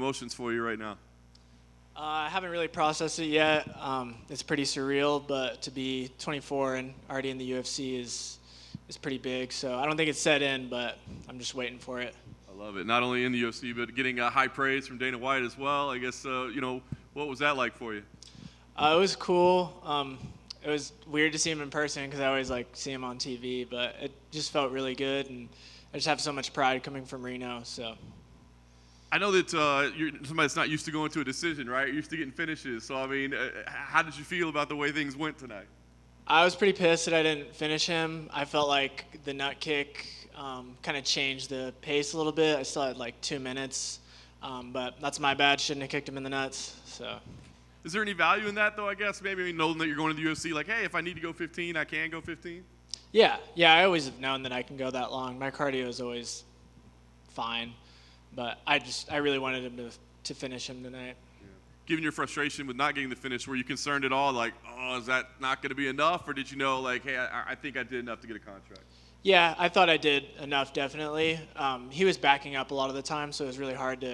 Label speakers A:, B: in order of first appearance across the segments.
A: emotions for you right now?
B: I haven't really processed it yet. It's pretty surreal, but to be 24 and already in the UFC is pretty big. So I don't think it's set in, but I'm just waiting for it.
A: I love it. Not only in the UFC, but getting high praise from Dana White as well. I guess, what was that like for you?
B: It was cool. It was weird to see him in person because I always see him on TV, but it just felt really good, and I just have so much pride coming from Reno. So.
A: I know that you're somebody that's not used to going to a decision, right? You're used to getting finishes. So, I mean, how did you feel about the way things went tonight?
B: I was pretty pissed that I didn't finish him. I felt like the nut kick kind of changed the pace a little bit. I still had 2 minutes, but that's my bad. Shouldn't have kicked him in the nuts. So.
A: Is there any value in that, though, I guess? Maybe knowing that you're going to the UFC, hey, if I need to go 15, I can go 15?
B: Yeah, I always have known that I can go that long. My cardio is always fine. But I really wanted him to finish him tonight.
A: Yeah. Given your frustration with not getting the finish, were you concerned at all, is that not going to be enough? Or did you know, hey, I think I did enough to get a contract?
B: Yeah, I thought I did enough, definitely. He was backing up a lot of the time, so it was really hard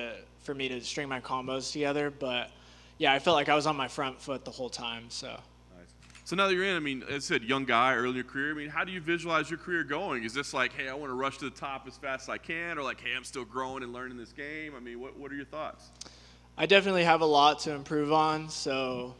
B: for me to string my combos together. But, yeah, I felt like I was on my front foot the whole time, so.
A: Nice. So now that you're in, as I said, young guy, early in your career, how do you visualize your career going? Is this hey, I want to rush to the top as fast as I can? Or hey, I'm still growing and learning this game? What are your thoughts?
B: I definitely have a lot to improve on, so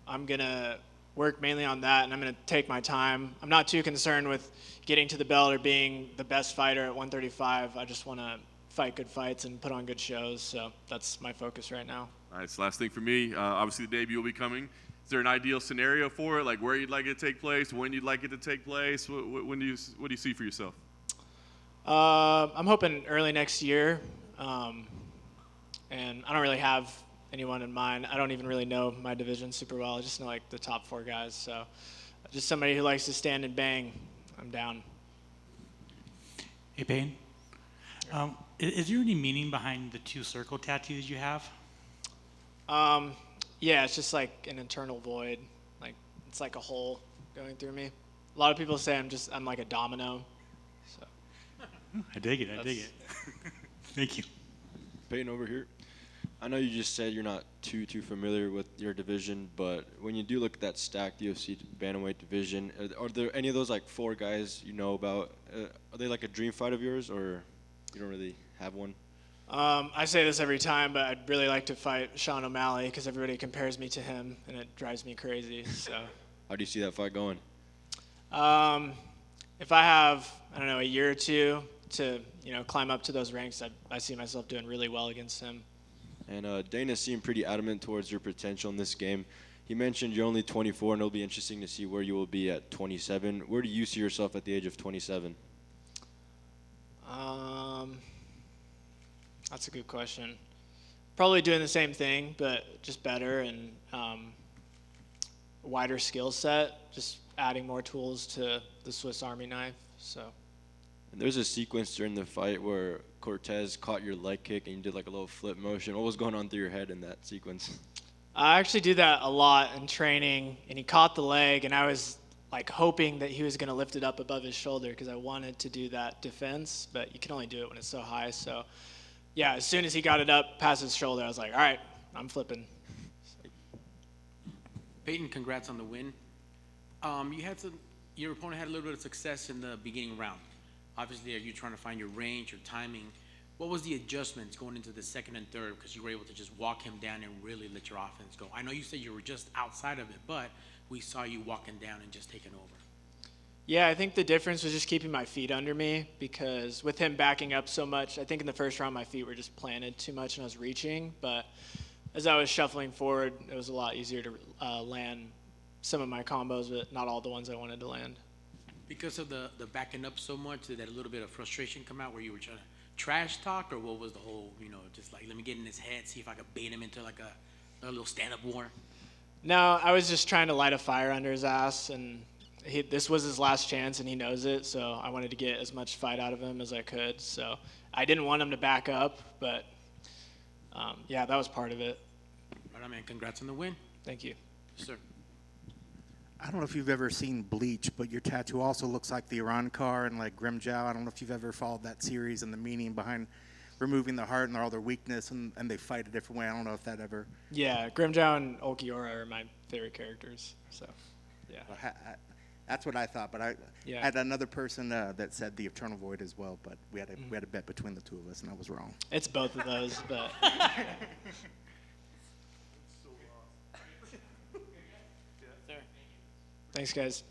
B: I'm going to work mainly on that, and I'm going to take my time. I'm not too concerned with getting to the belt or being the best fighter at 135. I just want to fight good fights and put on good shows, so that's my focus right now.
A: Nice. Last thing for me, obviously the debut will be coming. Is there an ideal scenario for it, where you'd like it to take place, when you'd like it to take place? What do you see for yourself?
B: I'm hoping early next year, and I don't really have anyone in mind. I don't even really know my division super well. I just know the top 4 guys. So just somebody who likes to stand and bang, I'm down.
C: Hey, Payton. Is there any meaning behind the 2 circle tattoos you have?
B: Yeah, it's just an internal void. It's like a hole going through me. A lot of people say I'm like a domino. So.
C: I dig it. Thank you.
D: Payton over here. I know you just said you're not too familiar with your division, but when you do look at that stacked UFC bantamweight division, are there any of those 4 guys you know about? Are they a dream fight of yours, or you don't really have one?
B: I say this every time, but I'd really like to fight Sean O'Malley because everybody compares me to him, and it drives me crazy. So.
D: How do you see that fight going?
B: If I have, a year or 2 to, climb up to those ranks, I see myself doing really well against him.
D: And Dana seemed pretty adamant towards your potential in this game. He mentioned you're only 24, and it'll be interesting to see where you will be at 27. Where do you see yourself at the age of 27?
B: That's a good question. Probably doing the same thing, but just better and wider skill set, just adding more tools to the Swiss Army knife. So.
D: And there's a sequence during the fight where Cortez caught your leg kick and you did a little flip motion. What was going on through your head in that sequence?
B: I actually do that a lot in training, and he caught the leg, and I was hoping that he was going to lift it up above his shoulder because I wanted to do that defense, but you can only do it when it's so high. So, yeah, as soon as he got it up past his shoulder, I was like, all right, I'm flipping.
E: Payton, congrats on the win. Your opponent had a little bit of success in the beginning round. Obviously, are you trying to find your range, your timing? What was the adjustments going into the second and third because you were able to just walk him down and really let your offense go? I know you said you were just outside of it, but we saw you walking down and just taking over.
B: Yeah, I think the difference was just keeping my feet under me because with him backing up so much, I think in the first round my feet were just planted too much and I was reaching. But as I was shuffling forward, it was a lot easier to land some of my combos, but not all the ones I wanted to land.
E: Because of the backing up so much, did that a little bit of frustration come out where you were trying to trash talk, or what was the whole, just let me get in his head, see if I could bait him into a little stand-up war?
B: No, I was just trying to light a fire under his ass, and this was his last chance, and he knows it, so I wanted to get as much fight out of him as I could. So I didn't want him to back up, but yeah, that was part of it.
E: Right on, man. Congrats on the win.
B: Thank you.
E: Yes, sir.
F: I don't know if you've ever seen Bleach, but your tattoo also looks like the Iran car and Grim Jow. I don't know if you've ever followed that series and the meaning behind removing their heart and all their weakness, and they fight a different way. I don't know if that ever.
B: Yeah, Grimjow and Ulquiorra are my favorite characters. So, yeah.
F: That's what I thought, but I
B: Yeah.
F: had another person that said the Eternal Void as well, but we had a bet between the two of us, and I was wrong.
B: It's both of those, but thanks, guys.